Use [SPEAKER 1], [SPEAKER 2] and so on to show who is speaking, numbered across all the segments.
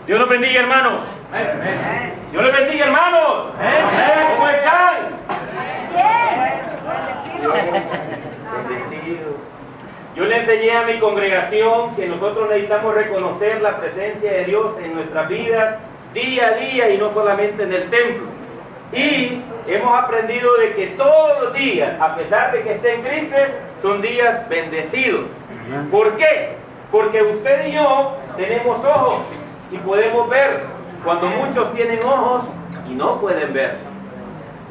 [SPEAKER 1] Dios los bendiga, hermanos. Dios los bendiga, hermanos. ¿Cómo están? Bendecidos. Yo le enseñé a mi congregación que nosotros necesitamos reconocer la presencia de Dios en nuestras vidas día a día y no solamente en el templo. Y hemos aprendido de que todos los días, a pesar de que esté en crisis, son días bendecidos. ¿Por qué? Porque usted y yo tenemos ojos y podemos ver, cuando muchos tienen ojos y no pueden ver.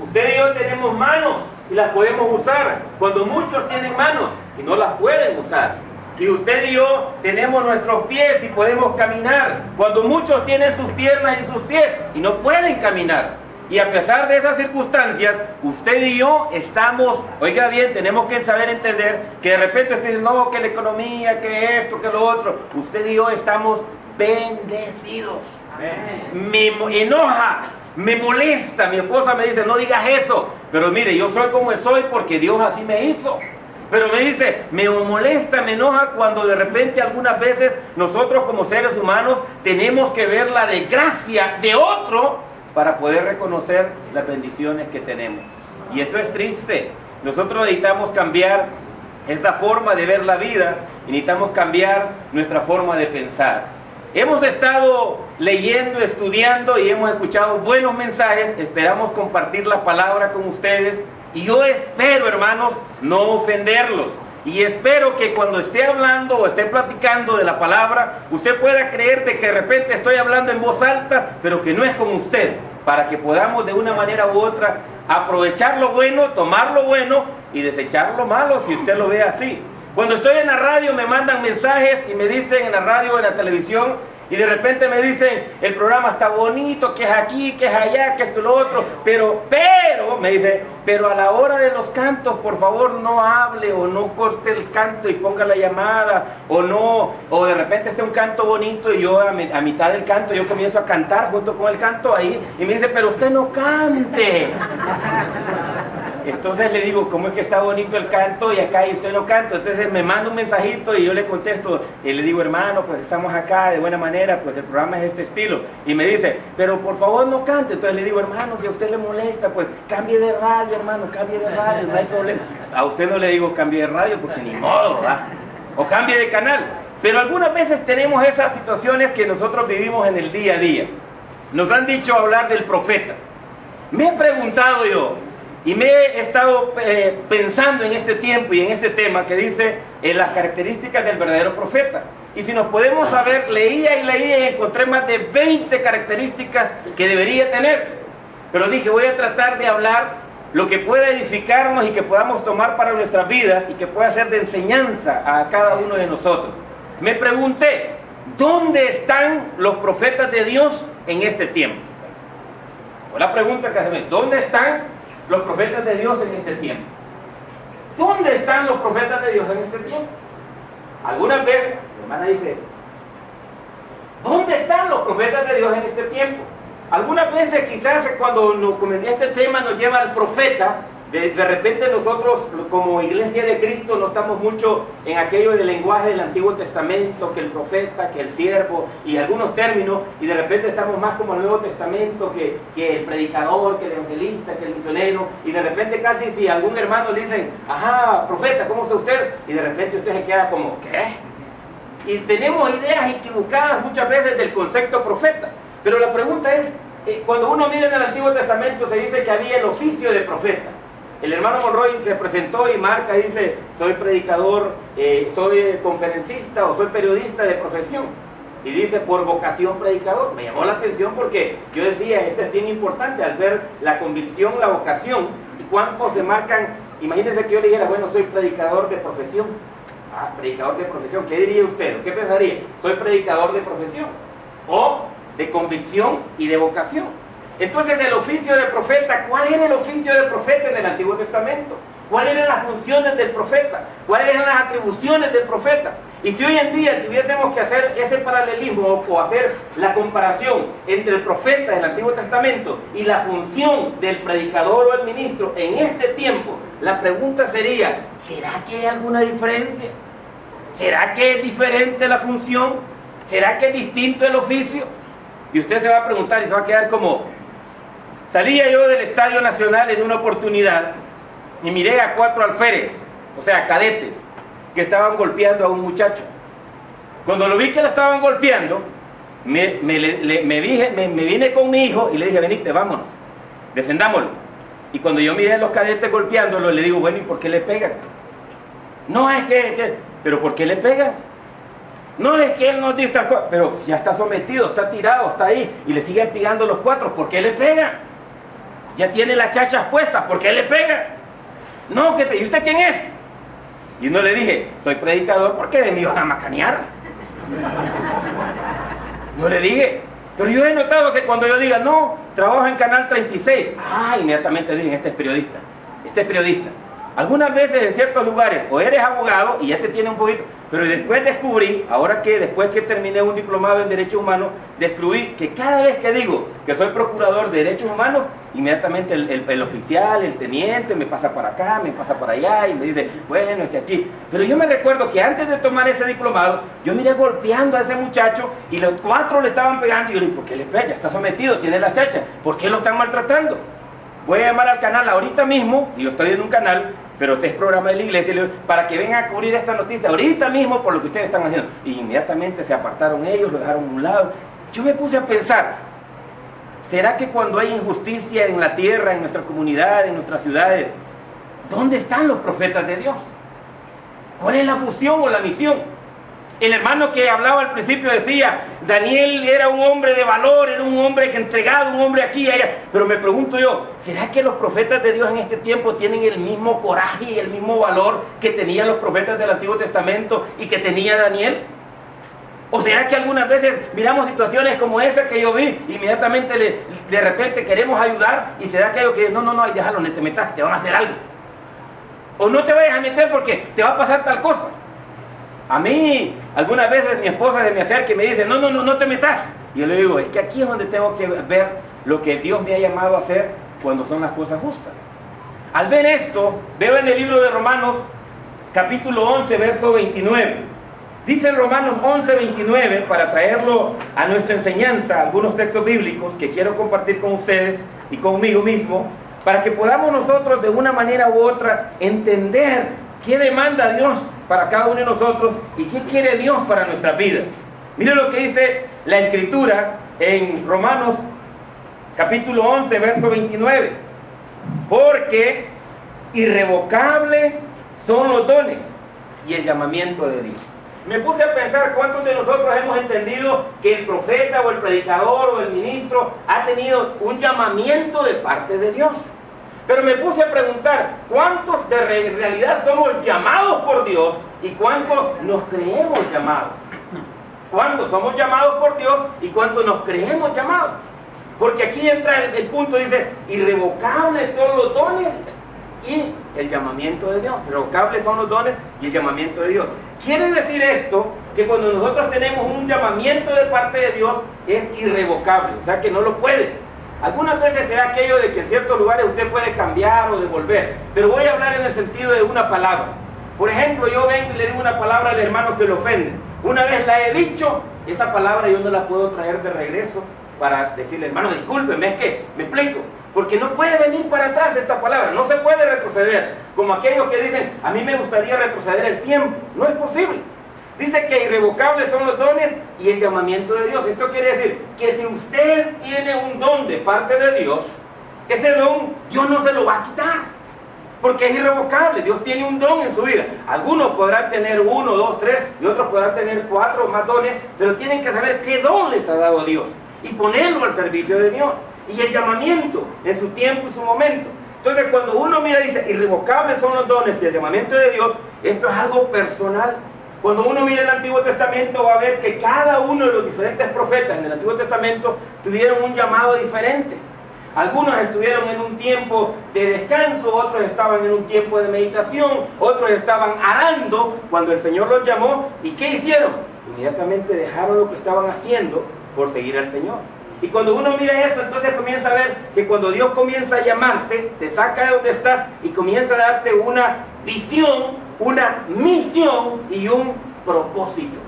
[SPEAKER 1] Usted y yo tenemos manos y las podemos usar, cuando muchos tienen manos y no las pueden usar. Y usted y yo tenemos nuestros pies y podemos caminar, cuando muchos tienen sus piernas y sus pies y no pueden caminar. Y a pesar de esas circunstancias, usted y yo estamos, oiga bien, tenemos que saber entender que de repente usted dice, no, que la economía, que esto, que lo otro. Usted y yo estamos bendecidos. Me enoja, me molesta, mi esposa me dice, no digas eso. Pero mire, yo soy como soy porque Dios así me hizo. Pero me dice, me molesta, me enoja cuando de repente algunas veces nosotros como seres humanos tenemos que ver la desgracia de otro para poder reconocer las bendiciones que tenemos. Y eso es triste. Nosotros necesitamos cambiar esa forma de ver la vida y necesitamos cambiar nuestra forma de pensar. Hemos estado leyendo, estudiando y hemos escuchado buenos mensajes. Esperamos compartir la palabra con ustedes. Y yo espero, hermanos, no ofenderlos. Y espero que cuando esté hablando o esté platicando de la palabra, usted pueda creer de que de repente estoy hablando en voz alta, pero que no es con usted, para que podamos de una manera u otra aprovechar lo bueno, tomar lo bueno y desechar lo malo, si usted lo ve así. Cuando estoy en la radio me mandan mensajes y me dicen en la radio, en la televisión, y de repente me dicen, el programa está bonito, que es aquí, que es allá, que esto y lo otro, pero, me dice, pero a la hora de los cantos, por favor, no hable o no corte el canto y ponga la llamada, o no, o de repente está un canto bonito y yo a mitad del canto, yo comienzo a cantar junto con el canto ahí, y me dice, pero usted no cante. Entonces le digo, ¿cómo es que está bonito el canto y acá y usted no canta? Entonces me manda un mensajito y yo le contesto y le digo, hermano, pues estamos acá de buena manera, pues el programa es este estilo. Y me dice, pero por favor no cante. Entonces le digo, hermano, si a usted le molesta, pues cambie de radio, hermano, cambie de radio, no hay problema. A usted no le digo cambie de radio porque ni modo, ¿verdad? O cambie de canal. Pero algunas veces tenemos esas situaciones que nosotros vivimos en el día a día. Nos han dicho hablar del profeta. Me he preguntado yo, y me he estado pensando en este tiempo y en este tema que dice las características del verdadero profeta. Y si nos podemos saber, leía y encontré más de 20 características que debería tener. Pero dije, voy a tratar de hablar lo que pueda edificarnos y que podamos tomar para nuestras vidas y que pueda ser de enseñanza a cada uno de nosotros. Me pregunté, ¿dónde están los profetas de Dios en este tiempo? Fue la pregunta que hacemos, ¿dónde están los profetas de Dios en este tiempo? ¿Dónde están los profetas de Dios en este tiempo? Algunas veces, mi hermana dice, ¿dónde están los profetas de Dios en este tiempo? Algunas veces quizás cuando este tema nos lleva al profeta, de repente nosotros como iglesia de Cristo no estamos mucho en aquello del lenguaje del Antiguo Testamento, que el profeta, que el siervo y algunos términos, y de repente estamos más como el Nuevo Testamento, que el predicador, que el evangelista, que el misionero, y de repente casi si algún hermano le dicen, ajá, profeta, ¿cómo está usted? Y de repente usted se queda como, ¿qué? Y tenemos ideas equivocadas muchas veces del concepto profeta, pero la pregunta es, cuando uno mira en el Antiguo Testamento se dice que había el oficio de profeta. El hermano Monroy se presentó y marca, dice, soy predicador, soy conferencista o soy periodista de profesión. Y dice, por vocación predicador. Me llamó la atención porque yo decía, esto es bien importante al ver la convicción, la vocación, y cuántos se marcan. Imagínense que yo le dijera, bueno, soy predicador de profesión. Ah, predicador de profesión. ¿Qué diría usted? ¿Qué pensaría? Soy predicador de profesión. O de convicción y de vocación. Entonces el oficio de profeta, ¿cuál era el oficio de profeta en el Antiguo Testamento? ¿Cuáles eran las funciones del profeta? ¿Cuáles eran las atribuciones del profeta? Y si hoy en día tuviésemos que hacer ese paralelismo o hacer la comparación entre el profeta del Antiguo Testamento y la función del predicador o el ministro en este tiempo, la pregunta sería, ¿será que hay alguna diferencia? ¿Será que es diferente la función? ¿Será que es distinto el oficio? Y usted se va a preguntar y se va a quedar como... Salía yo del Estadio Nacional en una oportunidad y miré a 4 alférez, o sea, cadetes, que estaban golpeando a un muchacho. Cuando lo vi que lo estaban golpeando, me vine con mi hijo y le dije, venite, vámonos, defendámoslo. Y cuando yo miré a los cadetes golpeándolo, le digo, bueno, ¿y por qué le pegan? No, es que, ¿pero por qué le pegan? No, es que él nos dice tal cosa, pero ya está sometido, está tirado, está ahí, y le siguen pegando los 4, ¿por qué le pegan? Ya tiene las chachas puestas, ¿por qué le pegan? No, ¿y usted quién es? Y no le dije, soy predicador, ¿por qué de mí van a macanear? No le dije, pero yo he notado que cuando yo diga, no, trabajo en Canal 36, inmediatamente dicen, este es periodista. Algunas veces en ciertos lugares, o eres abogado y ya te tiene un poquito, pero después descubrí, después que terminé un diplomado en Derechos Humanos, descubrí que cada vez que digo que soy procurador de Derechos Humanos, inmediatamente el oficial, el teniente, me pasa para acá, me pasa para allá, y me dice, bueno, es que aquí. Pero yo me recuerdo que antes de tomar ese diplomado, yo miré golpeando a ese muchacho, y los 4 le estaban pegando, y yo le dije, ¿por qué le pega? Está sometido, tiene la chacha, ¿por qué lo están maltratando? Voy a llamar al canal ahorita mismo, y yo estoy en un canal, pero este es programa de la iglesia, para que vengan a cubrir esta noticia ahorita mismo por lo que ustedes están haciendo. Y inmediatamente se apartaron ellos, lo dejaron a un lado. Yo me puse a pensar, ¿será que cuando hay injusticia en la tierra, en nuestra comunidad, en nuestras ciudades, ¿dónde están los profetas de Dios? ¿Cuál es la función o la misión? El hermano que hablaba al principio decía, Daniel era un hombre de valor, era un hombre que entregado, un hombre aquí y allá. Pero me pregunto yo, ¿será que los profetas de Dios en este tiempo tienen el mismo coraje y el mismo valor que tenían los profetas del Antiguo Testamento y que tenía Daniel? ¿O será que algunas veces miramos situaciones como esa que yo vi, inmediatamente de repente queremos ayudar y será aquello que no, déjalo, no te metas, te van a hacer algo? O no te vayas a meter porque te va a pasar tal cosa. A mí, algunas veces mi esposa se me acerca y me dice, no te metas. Y yo le digo, es que aquí es donde tengo que ver lo que Dios me ha llamado a hacer cuando son las cosas justas. Al ver esto, veo en el libro de Romanos, capítulo 11, verso 29. Dice en Romanos 11, 29, para traerlo a nuestra enseñanza, algunos textos bíblicos que quiero compartir con ustedes y conmigo mismo, para que podamos nosotros de una manera u otra entender qué demanda Dios para cada uno de nosotros y qué quiere Dios para nuestras vidas. Mire lo que dice la Escritura en Romanos capítulo 11, verso 29. Porque irrevocables son los dones y el llamamiento de Dios. Me puse a pensar cuántos de nosotros hemos entendido que el profeta o el predicador o el ministro ha tenido un llamamiento de parte de Dios. Pero me puse a preguntar, ¿cuántos en realidad somos llamados por Dios y cuántos nos creemos llamados? ¿Cuántos somos llamados por Dios y cuántos nos creemos llamados? Porque aquí entra el punto, dice, irrevocables son los dones y el llamamiento de Dios. Irrevocables son los dones y el llamamiento de Dios. Quiere decir esto que cuando nosotros tenemos un llamamiento de parte de Dios es irrevocable, o sea que no lo puedes. Algunas veces será aquello de que en ciertos lugares usted puede cambiar o devolver, pero voy a hablar en el sentido de una palabra. Por ejemplo, yo vengo y le digo una palabra al hermano que lo ofende. Una vez la he dicho, esa palabra yo no la puedo traer de regreso para decirle, hermano, discúlpeme, es que, me explico, porque no puede venir para atrás esta palabra, no se puede retroceder, como aquellos que dicen, a mí me gustaría retroceder el tiempo, no es posible. Dice que irrevocables son los dones y el llamamiento de Dios. Esto quiere decir que si usted tiene un don de parte de Dios, ese don Dios no se lo va a quitar, porque es irrevocable. Dios tiene un don en su vida. Algunos podrán tener 1, 2, 3 y otros podrán tener 4 o más dones, pero tienen que saber qué don les ha dado Dios y ponerlo al servicio de Dios. Y el llamamiento en su tiempo y su momento. Entonces cuando uno mira y dice, irrevocables son los dones y el llamamiento de Dios, esto es algo personal. Cuando uno mira el Antiguo Testamento va a ver que cada uno de los diferentes profetas en el Antiguo Testamento tuvieron un llamado diferente. Algunos estuvieron en un tiempo de descanso, otros estaban en un tiempo de meditación, otros estaban arando cuando el Señor los llamó. ¿Y qué hicieron? Inmediatamente dejaron lo que estaban haciendo por seguir al Señor. Y cuando uno mira eso, entonces comienza a ver que cuando Dios comienza a llamarte, te saca de donde estás y comienza a darte una visión, una misión y un propósito.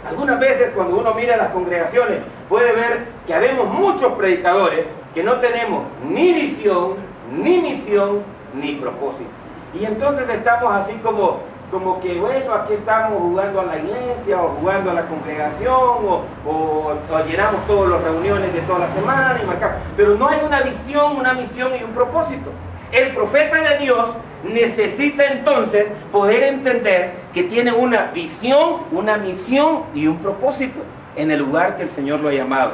[SPEAKER 1] Algunas veces cuando uno mira las congregaciones puede ver que habemos muchos predicadores que no tenemos ni visión, ni misión, ni propósito. Y entonces estamos así como que bueno, aquí estamos jugando a la iglesia o jugando a la congregación o llenamos todas las reuniones de toda la semana y marcamos, pero no hay una visión, una misión y un propósito. El profeta de Dios necesita entonces poder entender que tiene una visión, una misión y un propósito en el lugar que el Señor lo ha llamado.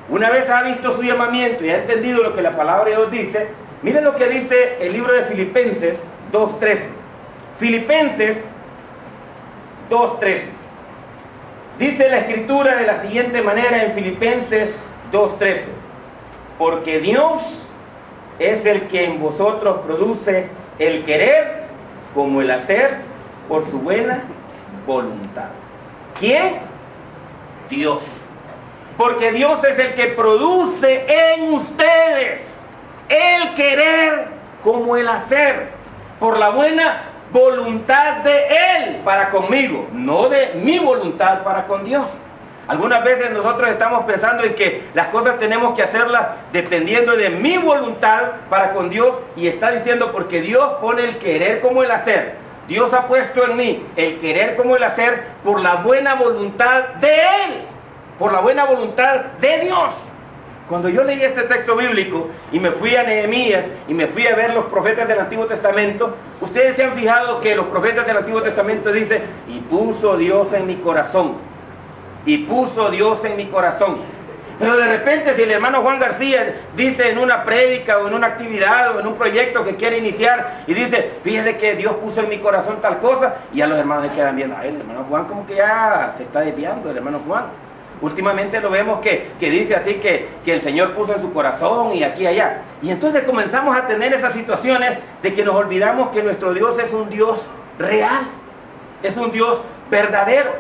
[SPEAKER 1] Una vez ha visto su llamamiento y ha entendido lo que la palabra de Dios dice, miren lo que dice el libro de Filipenses 2:13. Filipenses 2:13. Dice la escritura de la siguiente manera en Filipenses 2:13. Porque Dios es el que en vosotros produce el querer como el hacer por su buena voluntad. ¿Quién? Dios. Porque Dios es el que produce en ustedes el querer como el hacer por la buena voluntad de Él para conmigo, no de mi voluntad para con Dios. Algunas veces nosotros estamos pensando en que las cosas tenemos que hacerlas dependiendo de mi voluntad para con Dios, y está diciendo porque Dios pone el querer como el hacer. Dios ha puesto en mí el querer como el hacer por la buena voluntad de Él, por la buena voluntad de Dios. Cuando yo leí este texto bíblico y me fui a Nehemías y me fui a ver los profetas del Antiguo Testamento, ustedes se han fijado que los profetas del Antiguo Testamento dicen, y puso Dios en mi corazón, y puso Dios en mi corazón. Pero de repente si el hermano Juan García dice en una prédica o en una actividad o en un proyecto que quiere iniciar y dice, fíjese que Dios puso en mi corazón tal cosa, y ya los hermanos se quedan viendo, ay, el hermano Juan como que ya se está desviando, el hermano Juan. Últimamente lo vemos que dice así que el Señor puso en su corazón y aquí y allá. Y entonces comenzamos a tener esas situaciones de que nos olvidamos que nuestro Dios es un Dios real, es un Dios verdadero.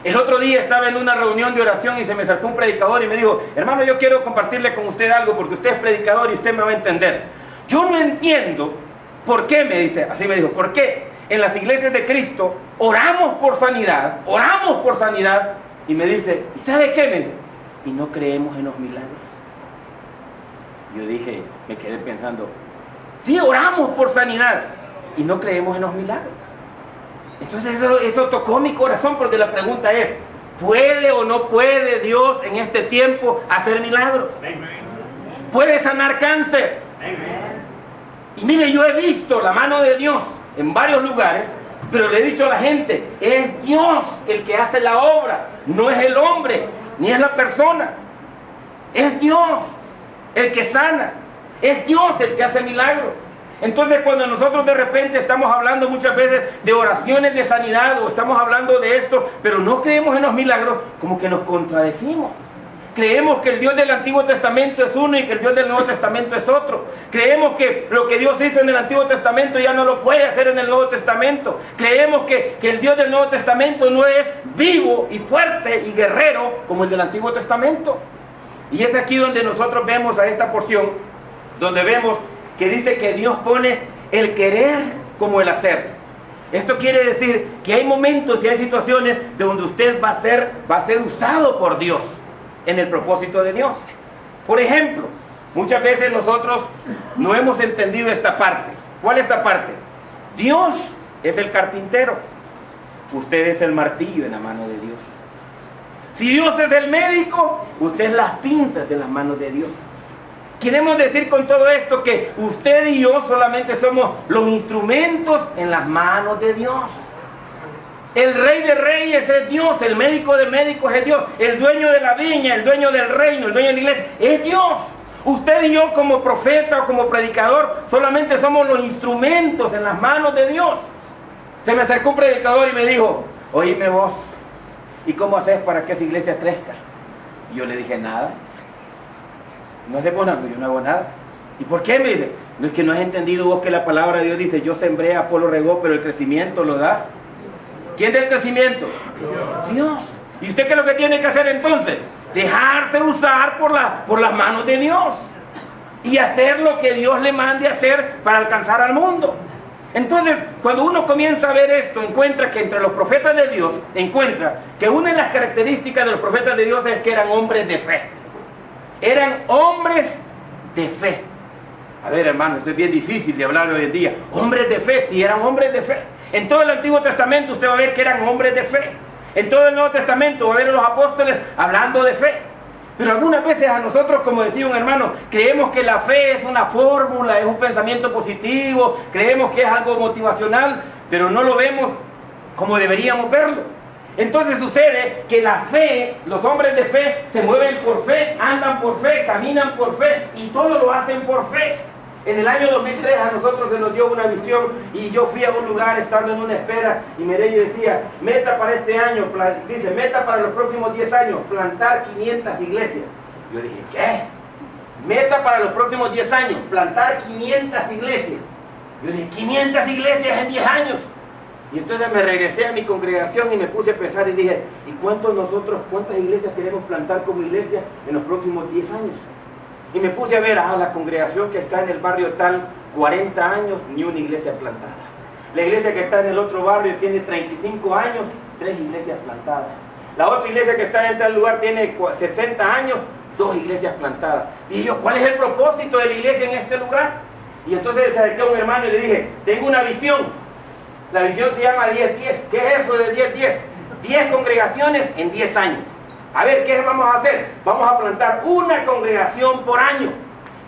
[SPEAKER 1] El otro día estaba en una reunión de oración y se me acercó un predicador y me dijo, hermano, yo quiero compartirle con usted algo porque usted es predicador y usted me va a entender. Yo no entiendo por qué, me dice, así me dijo, por qué en las iglesias de Cristo oramos por sanidad, y me dice, ¿y sabe qué? Me dice, y no creemos en los milagros. Yo dije, me quedé pensando, sí, oramos por sanidad y no creemos en los milagros. Entonces eso tocó mi corazón, porque la pregunta es, ¿puede o no puede Dios en este tiempo hacer milagros? ¿Puede sanar cáncer? Y mire, yo he visto la mano de Dios en varios lugares, pero le he dicho a la gente, es Dios el que hace la obra, no es el hombre, ni es la persona. Es Dios el que sana, es Dios el que hace milagros. Entonces cuando nosotros de repente estamos hablando muchas veces de oraciones de sanidad o estamos hablando de esto, pero no creemos en los milagros, como que nos contradecimos. Creemos que el Dios del Antiguo Testamento es uno y que el Dios del Nuevo Testamento es otro. Creemos que lo que Dios hizo en el Antiguo Testamento ya no lo puede hacer en el Nuevo Testamento. Creemos que el Dios del Nuevo Testamento no es vivo y fuerte y guerrero como el del Antiguo Testamento. Y es aquí donde nosotros vemos a esta porción, donde vemos que dice que Dios pone el querer como el hacer. Esto quiere decir que hay momentos y hay situaciones de donde usted va a ser usado por Dios en el propósito de Dios. Por ejemplo, muchas veces nosotros no hemos entendido esta parte. ¿Cuál es esta parte? Dios es el carpintero, usted es el martillo en la mano de Dios. Si Dios es el médico, usted es las pinzas en las manos de Dios. Queremos decir con todo esto que usted y yo solamente somos los instrumentos en las manos de Dios. El rey de reyes es Dios, el médico de médicos es Dios, el dueño de la viña, el dueño del reino, el dueño de la iglesia es Dios. Usted y yo como profeta o como predicador solamente somos los instrumentos en las manos de Dios. Se me acercó un predicador y me dijo, oíme vos, ¿y cómo haces para que esa iglesia crezca? Y yo le dije, nada. No hace nada, yo no hago nada. ¿Y por qué? Me dice, no es que no has entendido vos que la palabra de Dios dice, yo sembré, Apolo regó, pero el crecimiento lo da. ¿Quién da el crecimiento? Dios. ¿Y usted qué es lo que tiene que hacer entonces? Dejarse usar por las manos de Dios y hacer lo que Dios le mande hacer para alcanzar al mundo. Entonces, cuando uno comienza a ver esto, encuentra que entre los profetas de Dios, encuentra que una de las características de los profetas de Dios es que eran hombres de fe. Eran hombres de fe. A ver, hermano, esto es bien difícil de hablar hoy en día. Hombres de fe, sí, eran hombres de fe. En todo el Antiguo Testamento usted va a ver que eran hombres de fe. En todo el Nuevo Testamento va a ver a los apóstoles hablando de fe. Pero algunas veces a nosotros, como decía un hermano, creemos que la fe es una fórmula, es un pensamiento positivo, creemos que es algo motivacional, pero no lo vemos como deberíamos verlo. Entonces sucede que la fe, los hombres de fe se mueven por fe, andan por fe, caminan por fe y todo lo hacen por fe. En el año 2003 a nosotros se nos dio una visión y yo fui a un lugar estando en una espera y miré y decía, meta para este año, dice, meta para los próximos 10 años, plantar 500 iglesias. Yo dije, ¿qué? Meta para los próximos 10 años, plantar 500 iglesias. Yo dije, 500 iglesias en 10 años. Y entonces me regresé a mi congregación y me puse a pensar y dije, ¿y cuántas iglesias queremos plantar como iglesia en los próximos 10 años? Y me puse a ver, la congregación que está en el barrio tal, 40 años, ni una iglesia plantada. La iglesia que está en el otro barrio tiene 35 años, 3 iglesias plantadas. La otra iglesia que está en tal lugar tiene 70 años, 2 iglesias plantadas. Y yo, ¿cuál es el propósito de la iglesia en este lugar? Y entonces se acerqué a un hermano y le dije, tengo una visión. La visión se llama 10-10. ¿Qué es eso de 10-10? 10 congregaciones en 10 años. A ver, ¿qué vamos a hacer? Vamos a plantar una congregación por año.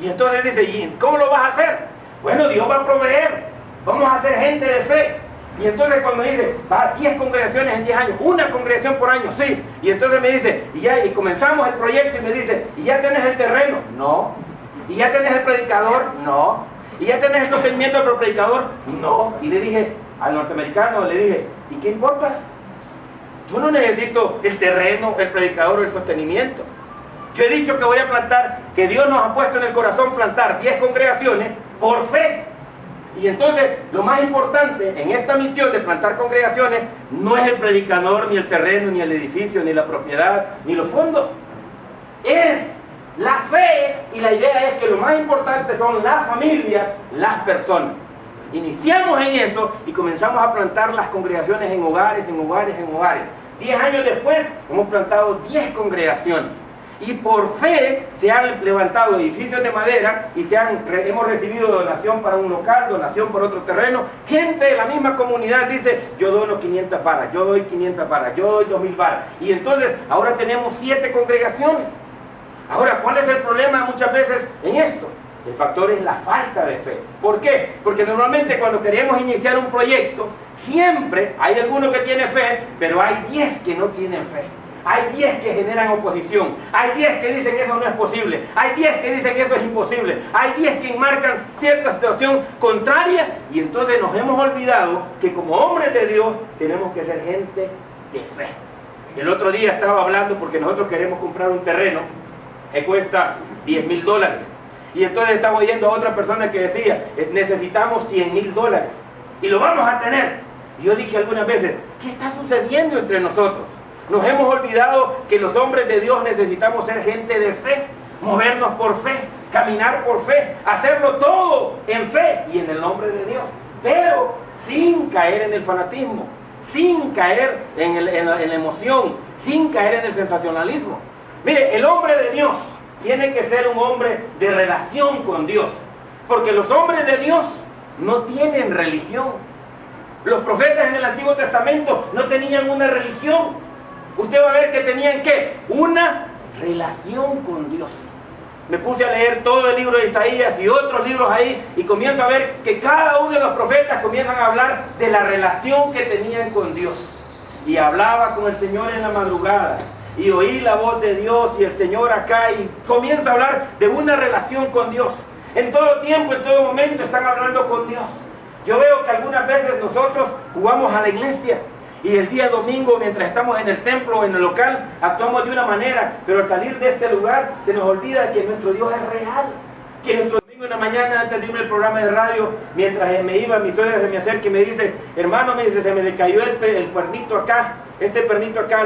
[SPEAKER 1] Y entonces dice, ¿y cómo lo vas a hacer? Bueno, Dios va a proveer. Vamos a ser gente de fe. Y entonces cuando dice, va 10 congregaciones en 10 años, una congregación por año, sí. Y entonces me dice, y comenzamos el proyecto y me dice, ¿y ya tenés el terreno? No. ¿Y ya tenés el predicador? No. ¿Y ya tenés el sostenimiento del predicador? No. Y le dije al norteamericano, le dije, ¿y qué importa? Yo no necesito el terreno, el predicador o el sostenimiento. Yo he dicho que voy a plantar, que Dios nos ha puesto en el corazón plantar 10 congregaciones por fe. Y entonces, lo más importante en esta misión de plantar congregaciones no es el predicador, ni el terreno, ni el edificio, ni la propiedad, ni los fondos. Es la fe, y la idea es que lo más importante son las familias, las personas. Iniciamos en eso y comenzamos a plantar las congregaciones en hogares, en hogares, en hogares. 10 años después hemos plantado 10 congregaciones. Y por fe se han levantado edificios de madera y hemos recibido donación para un local, donación por otro terreno. Gente de la misma comunidad dice, yo dono 500 varas, yo doy 500 varas, yo doy 2000 varas. Y entonces ahora tenemos 7 congregaciones. Ahora, ¿cuál es el problema muchas veces en esto? El factor es la falta de fe. ¿Por qué? Porque normalmente cuando queremos iniciar un proyecto, siempre hay alguno que tiene fe, pero hay 10 que no tienen fe. Hay 10 que generan oposición. Hay 10 que dicen eso no es posible. Hay 10 que dicen eso es imposible. Hay 10 que enmarcan cierta situación contraria y entonces nos hemos olvidado que como hombres de Dios tenemos que ser gente de fe. El otro día estaba hablando porque nosotros queremos comprar un terreno que cuesta $10,000. Y entonces estaba oyendo a otra persona que decía, necesitamos $100,000 y lo vamos a tener. Y yo dije algunas veces, ¿qué está sucediendo entre nosotros? Nos hemos olvidado que los hombres de Dios necesitamos ser gente de fe, movernos por fe, caminar por fe, hacerlo todo en fe y en el nombre de Dios, pero sin caer en el fanatismo, sin caer en la emoción, sin caer en el sensacionalismo. Mire, el hombre de Dios tiene que ser un hombre de relación con Dios, porque los hombres de Dios no tienen religión. Los profetas en el Antiguo Testamento no tenían una religión. Usted va a ver que tenían ¿qué? Una relación con Dios. Me puse a leer todo el libro de Isaías y otros libros ahí y comienzo a ver que cada uno de los profetas comienzan a hablar de la relación que tenían con Dios. Y hablaba con el Señor en la madrugada y oí la voz de Dios y el Señor acá y comienza a hablar de una relación con Dios. En todo tiempo, en todo momento están hablando con Dios. Yo veo que algunas veces nosotros jugamos a la iglesia y el día domingo, mientras estamos en el templo o en el local, actuamos de una manera, pero al salir de este lugar se nos olvida que nuestro Dios es real. Que nuestro domingo en la mañana, antes de irme al programa de radio, mientras me iba, mi suegra se me acerca y me dice, hermano, me dice, se me le cayó el pernito acá, este pernito acá,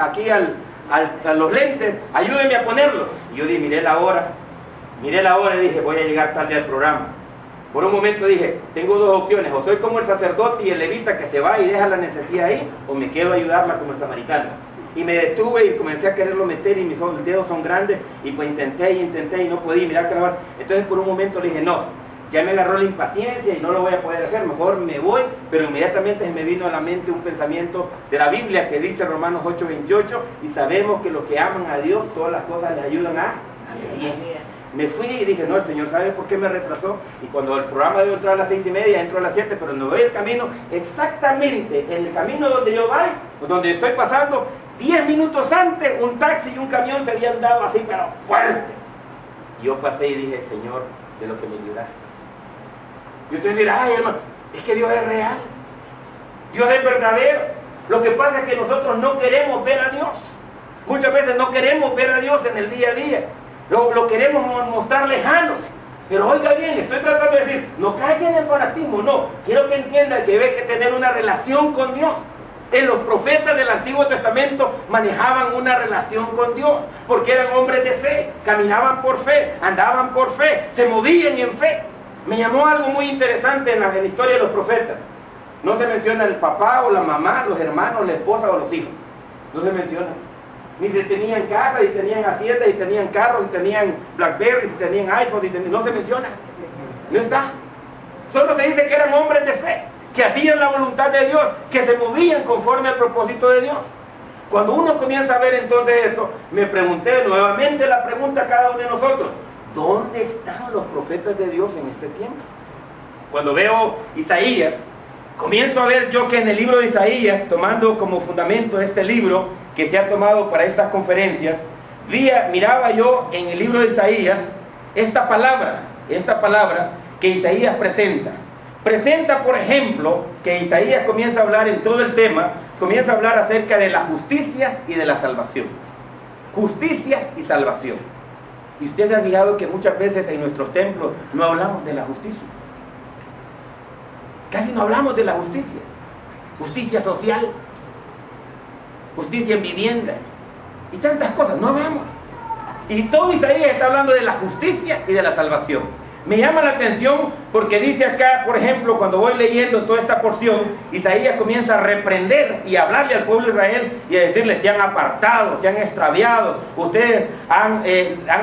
[SPEAKER 1] aquí a los lentes, ayúdeme a ponerlo. Y yo dije, miré la hora y dije, voy a llegar tarde al programa. Por un momento dije, tengo dos opciones, o soy como el sacerdote y el levita que se va y deja la necesidad ahí, o me quedo a ayudarla como el samaritano. Y me detuve y comencé a quererlo meter y mis dedos son grandes y pues intenté y no podía, mirar que la hora. Entonces por un momento le dije, no, ya me agarró la impaciencia y no lo voy a poder hacer, mejor me voy, pero inmediatamente se me vino a la mente un pensamiento de la Biblia que dice Romanos 8:28, y sabemos que los que aman a Dios, todas las cosas les ayudan a bien. Me fui y dije, no, el Señor sabe por qué me retrasó, y cuando el programa debe entrar a las 6:30, entro a las 7, pero no voy el camino, exactamente en el camino donde yo voy, donde estoy pasando, 10 minutos antes, un taxi y un camión se habían dado así, pero fuerte. Yo pasé y dije, Señor, de lo que me libraste. Y ustedes dirán, ay hermano, es que Dios es real, Dios es verdadero. Lo que pasa es que nosotros no queremos ver a Dios. Muchas veces no queremos ver a Dios en el día a día. Lo queremos mostrar lejano. Pero oiga bien, estoy tratando de decir, no caiga en el fanatismo, no. Quiero que entiendan que hay que tener una relación con Dios. Los profetas del Antiguo Testamento manejaban una relación con Dios, porque eran hombres de fe, caminaban por fe, andaban por fe, se movían en fe. Me llamó algo muy interesante en la historia de los profetas. No se menciona el papá o la mamá, los hermanos, la esposa o los hijos. No se menciona. Ni se tenían casa, y tenían asietas, y tenían carros, y tenían Blackberry, y tenían iPhone, no se menciona. No está. Solo se dice que eran hombres de fe, que hacían la voluntad de Dios, que se movían conforme al propósito de Dios. Cuando uno comienza a ver entonces eso, me pregunté nuevamente la pregunta a cada uno de nosotros: ¿dónde están los profetas de Dios en este tiempo? Cuando veo Isaías, comienzo a ver yo que en el libro de Isaías, tomando como fundamento este libro que se ha tomado para estas conferencias, miraba yo en el libro de Isaías esta palabra que Isaías presenta. Presenta, por ejemplo, que Isaías comienza a hablar en todo el tema, comienza a hablar acerca de la justicia y de la salvación. Justicia y salvación. Y usted se ha fijado que muchas veces en nuestros templos no hablamos de la justicia. Casi no hablamos de la justicia. Justicia social, justicia en vivienda y tantas cosas, no hablamos. Y todo Isaías está hablando de la justicia y de la salvación. Me llama la atención porque dice acá, por ejemplo, cuando voy leyendo toda esta porción, Isaías comienza a reprender y a hablarle al pueblo de Israel y a decirle: se han apartado, se han extraviado, ustedes han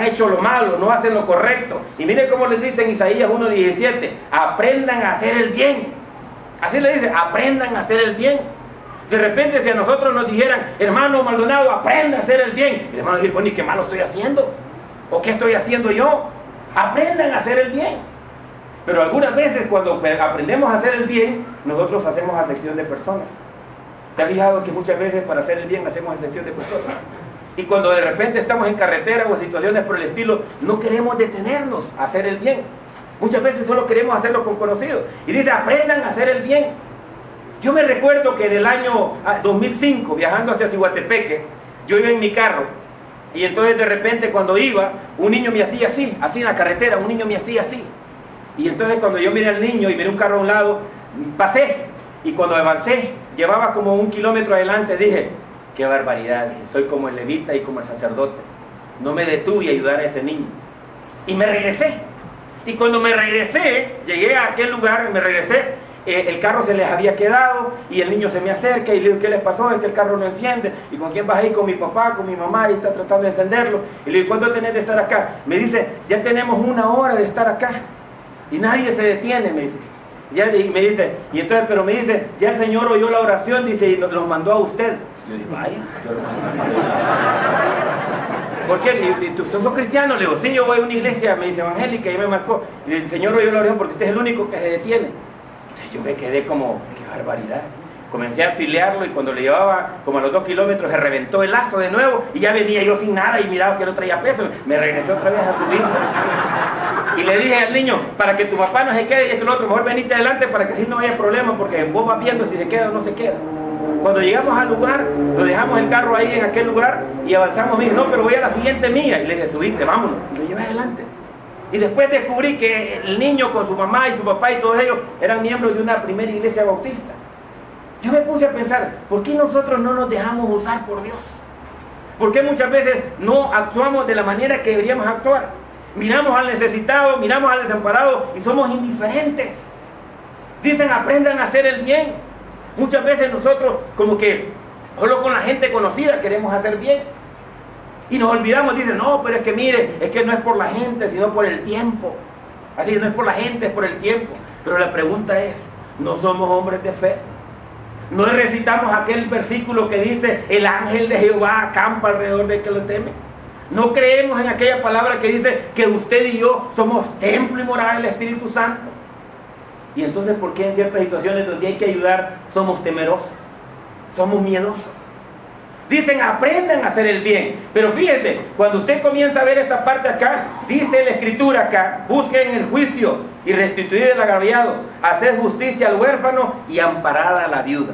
[SPEAKER 1] hecho lo malo, no hacen lo correcto. Y mire cómo les dice en Isaías 1:17: aprendan a hacer el bien. Así le dice: aprendan a hacer el bien. De repente, si a nosotros nos dijeran: hermano Maldonado, aprenda a hacer el bien, el hermano dice: bueno, ¿y qué malo estoy haciendo? ¿O qué estoy haciendo yo? Aprendan a hacer el bien. Pero algunas veces cuando aprendemos a hacer el bien, nosotros hacemos acepción de personas. ¿Se ha fijado que muchas veces para hacer el bien hacemos acepción de personas? Y cuando de repente estamos en carretera o en situaciones por el estilo, no queremos detenernos a hacer el bien. Muchas veces solo queremos hacerlo con conocidos. Y dice: aprendan a hacer el bien. Yo me recuerdo que en el año 2005, viajando hacia Ciguatepeque, yo iba en mi carro. Y entonces de repente cuando iba, un niño me hacía así en la carretera, un niño me hacía así. Y entonces cuando yo miré al niño y miré un carro a un lado, pasé. Y cuando avancé, llevaba como 1 kilómetro adelante, dije: qué barbaridad, soy como el levita y como el sacerdote. No me detuve a ayudar a ese niño. Y me regresé. Y cuando me regresé, llegué a aquel lugar, me regresé, el carro se les había quedado y el niño se me acerca y le digo: ¿qué les pasó? Es que el carro no enciende. ¿Y con quién vas ahí? Con mi papá, con mi mamá, y está tratando de encenderlo. Y le digo: ¿cuánto tenés de estar acá? Me dice: ya tenemos 1 hora de estar acá y nadie se detiene, me dice. Me dice, y entonces, pero me dice: ya el Señor oyó la oración, dice, y los mandó a usted. Yo digo: vaya, yo lo mandé. ¿Por qué? ¿Y tú sos cristiano? Le digo: sí, yo voy a una iglesia, me dice, evangélica, y me marcó. Y el Señor oyó la oración porque usted es el único que se detiene. Entonces yo me quedé como: qué barbaridad. Comencé a auxiliarlo y cuando le llevaba como a los 2 kilómetros se reventó el lazo de nuevo y ya venía yo sin nada y miraba que no traía peso. Me regresé otra vez a subir. Y le dije al niño: para que tu papá no se quede y esto y lo otro, mejor venite adelante para que así no haya problema, porque vos vas viendo si se queda o no se queda. Cuando llegamos al lugar, lo dejamos el carro ahí en aquel lugar y avanzamos. Me dijo: no, pero voy a la siguiente milla. Y le dije: subite, vámonos. Y lo llevé adelante. Y después descubrí que el niño con su mamá y su papá y todos ellos eran miembros de una primera iglesia bautista. Yo me puse a pensar: ¿por qué nosotros no nos dejamos usar por Dios? ¿Por qué muchas veces no actuamos de la manera que deberíamos actuar? Miramos al necesitado, miramos al desamparado y somos indiferentes. Dicen, aprendan a hacer el bien. Muchas veces nosotros como que solo con la gente conocida queremos hacer bien. Y nos olvidamos, dicen, no, pero es que mire, es que no es por la gente, sino por el tiempo. Así, no es por la gente, es por el tiempo. Pero la pregunta es, ¿no somos hombres de fe? ¿No recitamos aquel versículo que dice, el ángel de Jehová acampa alrededor de que lo teme? ¿No creemos en aquella palabra que dice que usted y yo somos templo y morada del Espíritu Santo? Y entonces, ¿por qué en ciertas situaciones donde hay que ayudar somos temerosos? Somos miedosos. Dicen, aprendan a hacer el bien. Pero fíjense, cuando usted comienza a ver esta parte acá, dice la Escritura acá, busquen el juicio y restituir el agraviado, hacer justicia al huérfano y amparada a la viuda.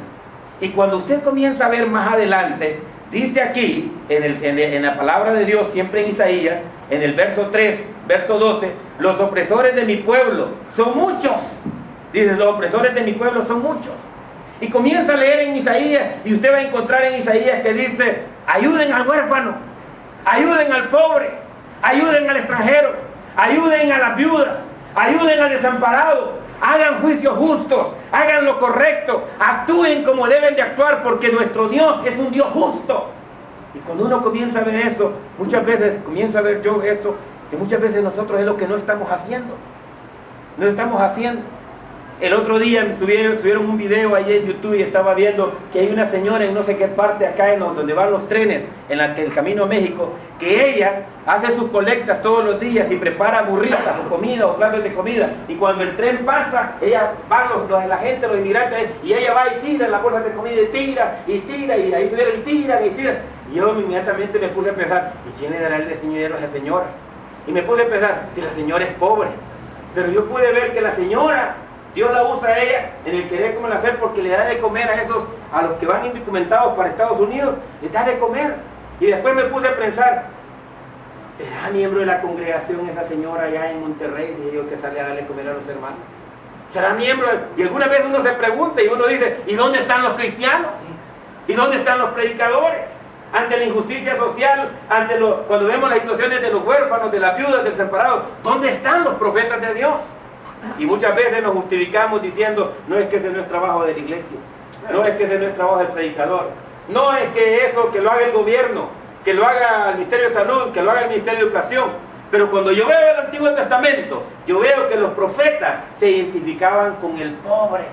[SPEAKER 1] Y cuando usted comienza a ver más adelante, dice aquí, en la palabra de Dios, siempre en Isaías, en el verso 3, verso 12, los opresores de mi pueblo son muchos. Dice, los opresores de mi pueblo son muchos. Y comienza a leer en Isaías, y usted va a encontrar en Isaías que dice, ayuden al huérfano, ayuden al pobre, ayuden al extranjero, ayuden a las viudas, ayuden al desamparado, hagan juicios justos, hagan lo correcto, actúen como deben de actuar, porque nuestro Dios es un Dios justo. Y cuando uno comienza a ver eso, muchas veces, comienzo a ver yo esto, que muchas veces nosotros es lo que no estamos haciendo. No estamos haciendo. El otro día me subieron un video ahí en YouTube y estaba viendo que hay una señora en no sé qué parte acá donde van los trenes, en el camino a México, que ella hace sus colectas todos los días y prepara burritas o comida o platos de comida. Y cuando el tren pasa, ella va, la gente, los inmigrantes, y ella va y tira las bolsas de comida y tira, y ahí subieron y tira. Y yo inmediatamente me puse a pensar, ¿y quién le dará el dinero a esa señora? Y me puse a pensar, si la señora es pobre. Pero yo pude ver que la señora, Dios la usa a ella en el querer comer hacer, porque le da de comer a los que van indocumentados para Estados Unidos, les da de comer. Y después me puse a pensar, ¿será miembro de la congregación esa señora allá en Monterrey? Dije yo, que sale a darle comer a los hermanos. ¿Será miembro? Y alguna vez uno se pregunta y uno dice, ¿y dónde están los cristianos? ¿Y dónde están los predicadores? Ante la injusticia social, cuando vemos las situaciones de los huérfanos, de las viudas, del separado, ¿dónde están los profetas de Dios? Y muchas veces nos justificamos diciendo, no es que ese no es trabajo de la iglesia, no es que ese no es trabajo del predicador, no es que eso, que lo haga el gobierno, que lo haga el Ministerio de Salud, que lo haga el Ministerio de Educación. Pero cuando yo veo el Antiguo Testamento, yo veo que los profetas se identificaban con el pobre,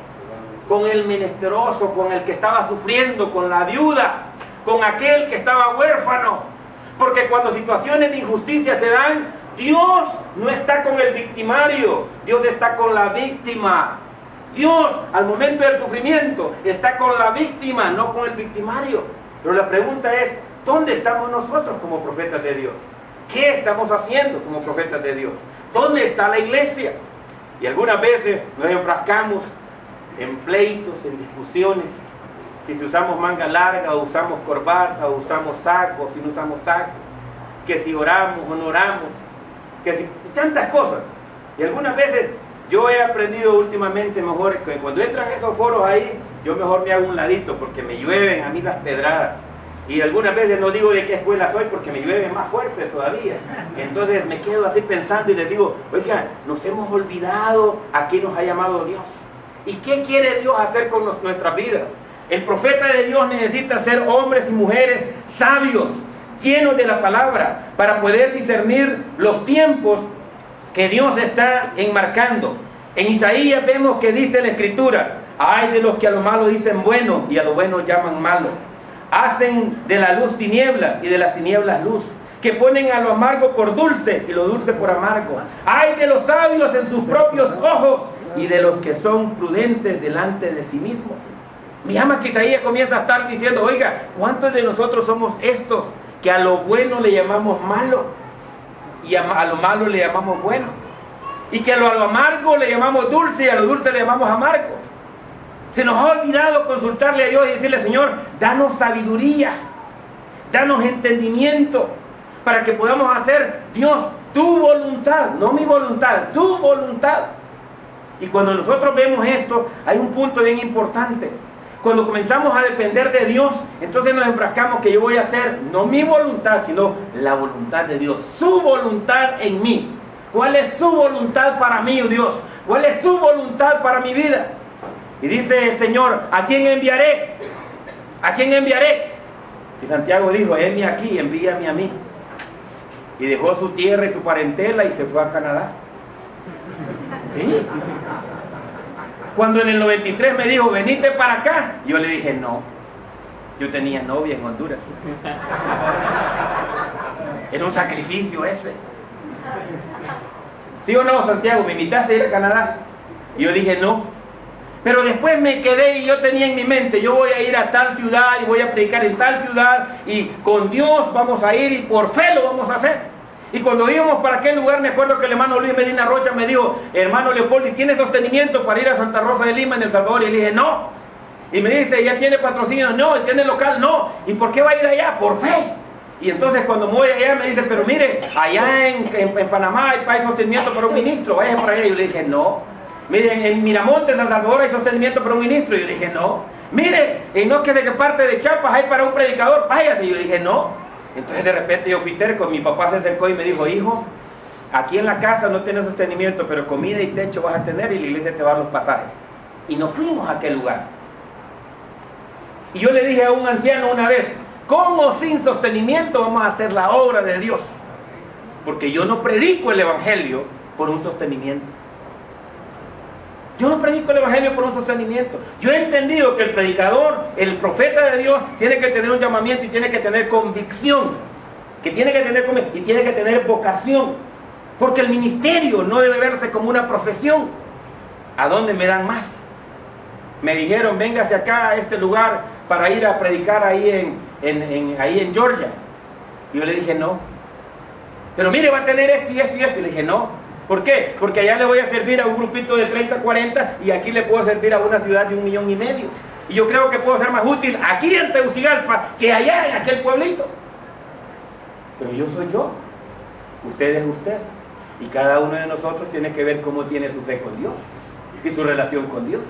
[SPEAKER 1] con el menesteroso, con el que estaba sufriendo, con la viuda, con aquel que estaba huérfano. Porque cuando situaciones de injusticia se dan, Dios no está con el victimario, Dios está con la víctima. Dios, al momento del sufrimiento, está con la víctima, no con el victimario. Pero la pregunta es, ¿dónde estamos nosotros como profetas de Dios? ¿Qué estamos haciendo como profetas de Dios? ¿Dónde está la iglesia? Y algunas veces nos enfrascamos en pleitos, en discusiones, que si usamos manga larga, o usamos corbata, o usamos saco, o si no usamos saco, que si oramos o no oramos, que si tantas cosas. Y algunas veces yo he aprendido últimamente mejor que cuando entran esos foros ahí, yo mejor me hago un ladito, porque me llueven a mí las pedradas. Y algunas veces no digo de qué escuela soy, porque me llueve más fuerte todavía. Entonces me quedo así pensando y les digo, oiga, nos hemos olvidado a qué nos ha llamado Dios. ¿Y qué quiere Dios hacer con nuestras vidas? El profeta de Dios necesita ser hombres y mujeres sabios, llenos de la palabra, para poder discernir los tiempos que Dios está enmarcando. En Isaías vemos que dice la Escritura, ay de los que a lo malo dicen bueno y a lo bueno llaman malo. Hacen de la luz tinieblas y de las tinieblas luz, que ponen a lo amargo por dulce y lo dulce por amargo. Ay de los sabios en sus propios ojos y de los que son prudentes delante de sí mismos. Me llama que Isaías comienza a estar diciendo, oiga, ¿cuántos de nosotros somos estos que a lo bueno le llamamos malo y a lo malo le llamamos bueno? Y que a lo amargo le llamamos dulce y a lo dulce le llamamos amargo. Se nos ha olvidado consultarle a Dios y decirle, Señor, danos sabiduría, danos entendimiento, para que podamos hacer, Dios, tu voluntad, no mi voluntad, tu voluntad. Y cuando nosotros vemos esto, hay un punto bien importante. Cuando comenzamos a depender de Dios, entonces nos enfrascamos que yo voy a hacer no mi voluntad, sino la voluntad de Dios, su voluntad en mí. ¿Cuál es su voluntad para mí, oh Dios? ¿Cuál es su voluntad para mi vida? Y dice el Señor, ¿a quién enviaré? ¿A quién enviaré? Y Santiago dijo, heme aquí, envíame a mí. Y dejó su tierra y su parentela y se fue a Canadá. ¿Sí? Cuando en el 93 me dijo, venite para acá, yo le dije, no. Yo tenía novia en Honduras. Era un sacrificio ese. ¿Sí o no, Santiago? ¿Me invitaste a ir a Canadá? Y yo dije, no. Pero después me quedé y yo tenía en mi mente, yo voy a ir a tal ciudad y voy a predicar en tal ciudad y con Dios vamos a ir y por fe lo vamos a hacer. Y cuando íbamos para aquel lugar, me acuerdo que el hermano Luis Medina Rocha me dijo, hermano Leopoldo, ¿tiene sostenimiento para ir a Santa Rosa de Lima en El Salvador? Y le dije, no. Y me dice, ¿ya tiene patrocinio? No. ¿Tiene local? No. ¿Y por qué va a ir allá? Por fe. Y entonces cuando me voy allá me dice, pero mire, allá en Panamá hay sostenimiento para un ministro, vaya para allá. Y yo le dije, no. Miren, en Miramontes, San Salvador hay sostenimiento para un ministro. Y yo dije, no. Mire, en no que de qué parte de Chiapas hay para un predicador, váyase. Y yo dije, no. Entonces de repente yo fui terco, mi papá se acercó y me dijo, hijo, aquí en la casa no tienes sostenimiento, pero comida y techo vas a tener y la iglesia te va a dar los pasajes. Y nos fuimos a aquel lugar. Y yo le dije a un anciano una vez, con o sin sostenimiento vamos a hacer la obra de Dios. Porque yo no predico el evangelio por un sostenimiento. Yo no predico el evangelio por un sostenimiento. Yo he entendido que el predicador, el profeta de Dios, tiene que tener un llamamiento y tiene que tener convicción. Y tiene que tener vocación. Porque el ministerio no debe verse como una profesión. ¿A dónde me dan más? Me dijeron, véngase acá a este lugar para ir a predicar ahí en Georgia. Y yo le dije, no. Pero mire, va a tener esto y esto y esto. Y le dije, no. ¿Por qué? Porque allá le voy a servir a un grupito de 30, 40 y aquí le puedo servir a una ciudad de 1,5 millones. Y yo creo que puedo ser más útil aquí en Tegucigalpa que allá en aquel pueblito. Pero yo soy yo. Usted es usted. Y cada uno de nosotros tiene que ver cómo tiene su fe con Dios y su relación con Dios.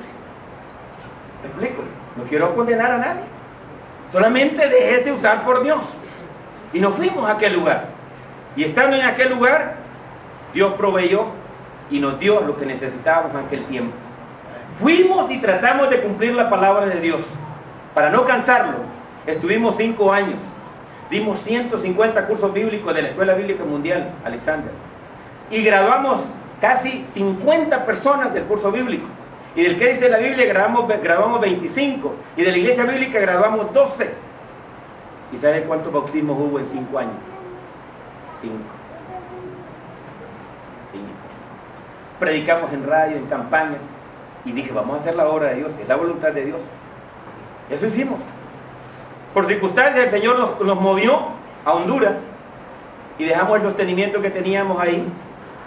[SPEAKER 1] ¿Me explico? No quiero condenar a nadie. Solamente déjese usar por Dios. Y nos fuimos a aquel lugar. Y estando en aquel lugar, Dios proveyó y nos dio lo que necesitábamos en aquel tiempo. Fuimos y tratamos de cumplir la palabra de Dios. Para no cansarlo, estuvimos 5 años. Dimos 150 cursos bíblicos de la Escuela Bíblica Mundial, Alexander. Y graduamos casi 50 personas del curso bíblico. Y del que dice la Biblia graduamos 25. Y de la iglesia bíblica graduamos 12. ¿Y sabe cuántos bautismos hubo en 5 años? 5. Predicamos en radio, en campaña, y dije, vamos a hacer la obra de Dios, es la voluntad de Dios. Eso hicimos. Por circunstancias el Señor nos movió a Honduras y dejamos el sostenimiento que teníamos ahí,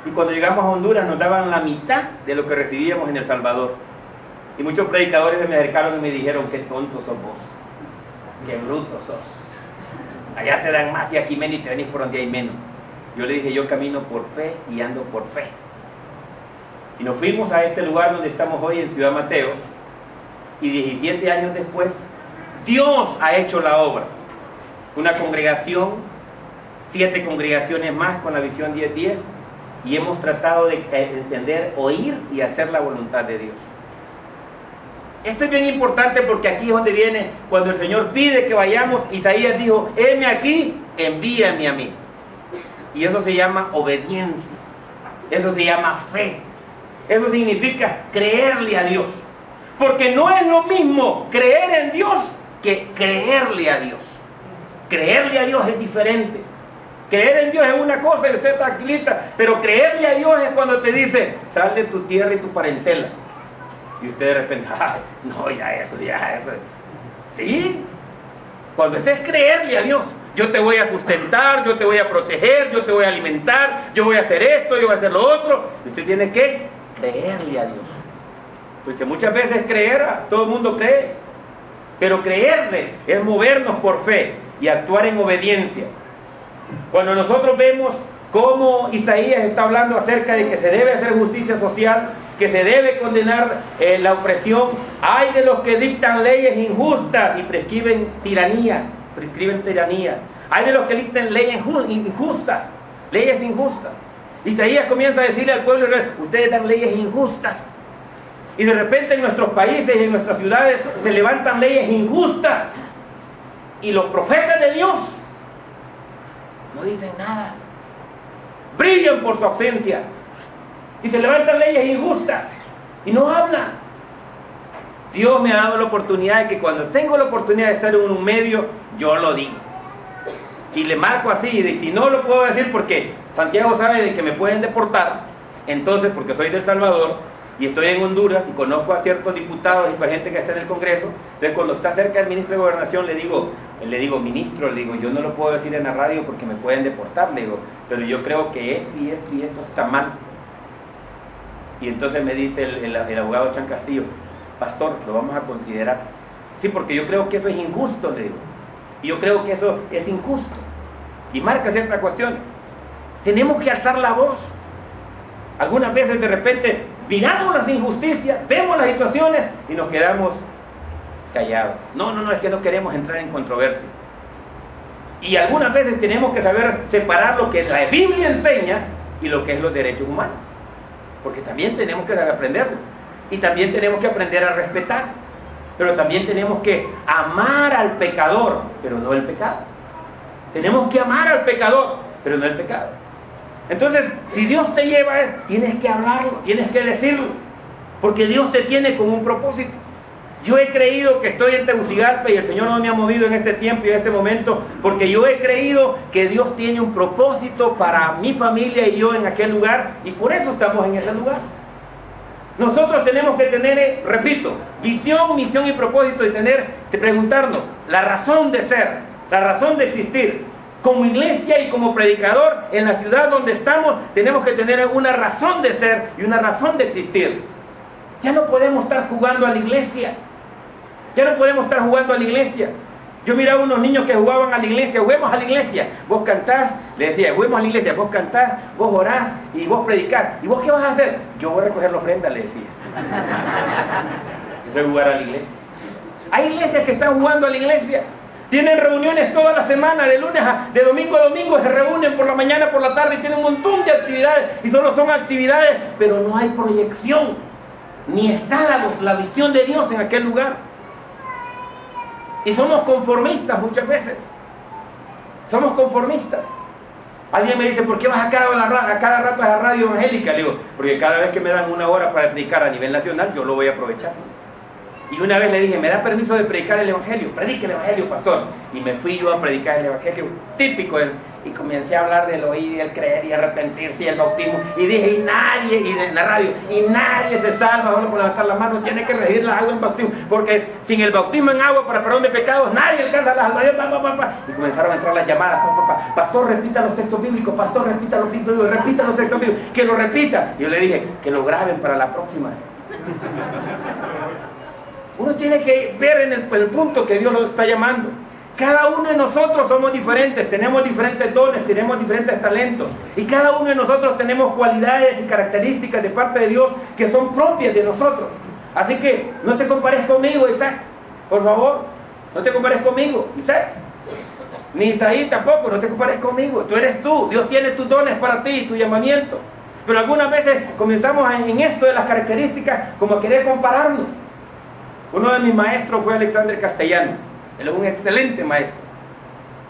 [SPEAKER 1] y cuando llegamos a Honduras nos daban la mitad de lo que recibíamos en El Salvador. Y muchos predicadores me acercaron y me dijeron, qué tonto sos vos, qué bruto sos, allá te dan más y aquí menos y te venís por donde hay menos. Yo le dije, yo camino por fe y ando por fe. Y nos fuimos a este lugar donde estamos hoy, en Ciudad Mateo, y 17 años después, Dios ha hecho la obra. Una congregación, 7 congregaciones más con la visión 10-10, y hemos tratado de entender, oír y hacer la voluntad de Dios. Esto es bien importante porque aquí es donde viene, cuando el Señor pide que vayamos, Isaías dijo, heme aquí, envíame a mí. Y eso se llama obediencia, eso se llama fe. Eso significa creerle a Dios. Porque no es lo mismo creer en Dios que creerle a Dios. Creerle a Dios es diferente. Creer en Dios es una cosa y usted está tranquilita, pero creerle a Dios es cuando te dice, sal de tu tierra y tu parentela. Y usted de repente, ay, no, ya eso. ¿Sí? Cuando eso es creerle a Dios. Yo te voy a sustentar, yo te voy a proteger, yo te voy a alimentar, yo voy a hacer esto, yo voy a hacer lo otro. Usted tiene que creerle a Dios. Porque muchas veces todo el mundo cree, pero creerle es movernos por fe y actuar en obediencia. Cuando nosotros vemos cómo Isaías está hablando acerca de que se debe hacer justicia social, que se debe condenar la opresión, hay de los que dictan leyes injustas y prescriben tiranía, hay de los que dictan leyes injustas, Isaías comienza a decirle al pueblo: ustedes dan leyes injustas. Y de repente en nuestros países y en nuestras ciudades se levantan leyes injustas. Y los profetas de Dios no dicen nada. Brillan por su ausencia. Y se levantan leyes injustas y no hablan. Dios me ha dado la oportunidad de que cuando tengo la oportunidad de estar en un medio, yo lo digo. Y le marco así, y si no lo puedo decir porque Santiago sabe de que me pueden deportar, entonces porque soy de El Salvador y estoy en Honduras y conozco a ciertos diputados y gente que está en el Congreso, entonces cuando está cerca del ministro de Gobernación le digo, ministro, yo no lo puedo decir en la radio porque me pueden deportar, le digo, pero yo creo que esto y esto y esto está mal. Y entonces me dice el abogado Chan Castillo: pastor, lo vamos a considerar. Sí, porque yo creo que eso es injusto, le digo. Y yo creo que eso es injusto. Y marca cierta cuestión. Tenemos que alzar la voz. Algunas veces de repente miramos las injusticias, vemos las situaciones y nos quedamos callados. No, es que no queremos entrar en controversia. Y algunas veces tenemos que saber separar lo que la Biblia enseña y lo que es los derechos humanos. Porque también tenemos que aprenderlo. Y también tenemos que aprender a respetar. Pero también tenemos que amar al pecador, pero no el pecado. Tenemos que amar al pecador, pero no el pecado. Entonces, si Dios te lleva a esto, tienes que hablarlo, tienes que decirlo. Porque Dios te tiene con un propósito. Yo he creído que estoy en Tegucigalpa y el Señor no me ha movido en este tiempo y en este momento, porque yo he creído que Dios tiene un propósito para mi familia y yo en aquel lugar, y por eso estamos en ese lugar. Nosotros tenemos que tener, repito, visión, misión y propósito, de preguntarnos la razón de ser, la razón de existir. Como iglesia y como predicador en la ciudad donde estamos, tenemos que tener una razón de ser y una razón de existir. Ya no podemos estar jugando a la iglesia. Ya no podemos estar jugando a la iglesia. Yo miraba unos niños que jugaban a la iglesia: juguemos a la iglesia, vos cantás, le decía, juguemos a la iglesia, vos cantás, vos orás y vos predicás. ¿Y vos qué vas a hacer? Yo voy a recoger la ofrenda, le decía. Eso es jugar a la iglesia. Hay iglesias que están jugando a la iglesia. Tienen reuniones toda la semana, de domingo a domingo, se reúnen por la mañana, por la tarde, y tienen un montón de actividades, y solo son actividades, pero no hay proyección, ni está la visión de Dios en aquel lugar. Y somos conformistas muchas veces. Somos conformistas. Alguien me dice: ¿por qué vas a cada rato a la radio evangélica? Le digo: porque cada vez que me dan una hora para predicar a nivel nacional, yo lo voy a aprovechar. Y una vez le dije: ¿me da permiso de predicar el evangelio? Predique el evangelio, pastor. Y me fui yo a predicar el evangelio típico. Y comencé a hablar del oír y el creer y arrepentirse y el bautismo. Y dije: y en la radio, y nadie se salva solo por levantar la mano, tiene que recibir la agua en bautismo. Porque sin el bautismo en agua para perdón de pecados, nadie alcanza la salvación. Y comenzaron a entrar las llamadas: pastor, repita los textos bíblicos, pastor, repita los textos bíblicos, que lo repita. Y yo le dije: que lo graben para la próxima. Uno tiene que ver en el punto que Dios nos está llamando. Cada uno de nosotros somos diferentes, tenemos diferentes dones, tenemos diferentes talentos. Y cada uno de nosotros tenemos cualidades y características de parte de Dios que son propias de nosotros. Así que no te compares conmigo, Isaac. Por favor, no te compares conmigo, Isaac. Ni Isaí tampoco, no te compares conmigo. Tú eres tú, Dios tiene tus dones para ti y tu llamamiento. Pero algunas veces comenzamos en esto de las características como a querer compararnos. Uno de mis maestros fue Alexander Castellanos. Él es un excelente maestro.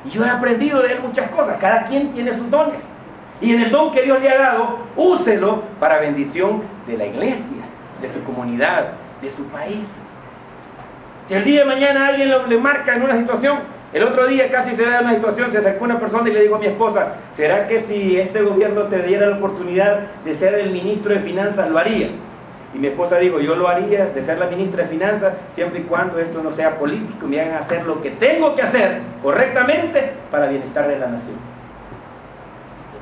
[SPEAKER 1] Y yo he aprendido de él muchas cosas. Cada quien tiene sus dones. Y en el don que Dios le ha dado, úselo para bendición de la iglesia, de su comunidad, de su país. Si el día de mañana alguien le marca en una situación, el otro día casi se da una situación, se acercó una persona y le dijo a mi esposa: ¿será que si este gobierno te diera la oportunidad de ser el ministro de Finanzas, lo haría? Y mi esposa dijo: yo lo haría de ser la ministra de Finanzas siempre y cuando esto no sea político y me hagan hacer lo que tengo que hacer correctamente para el bienestar de la nación.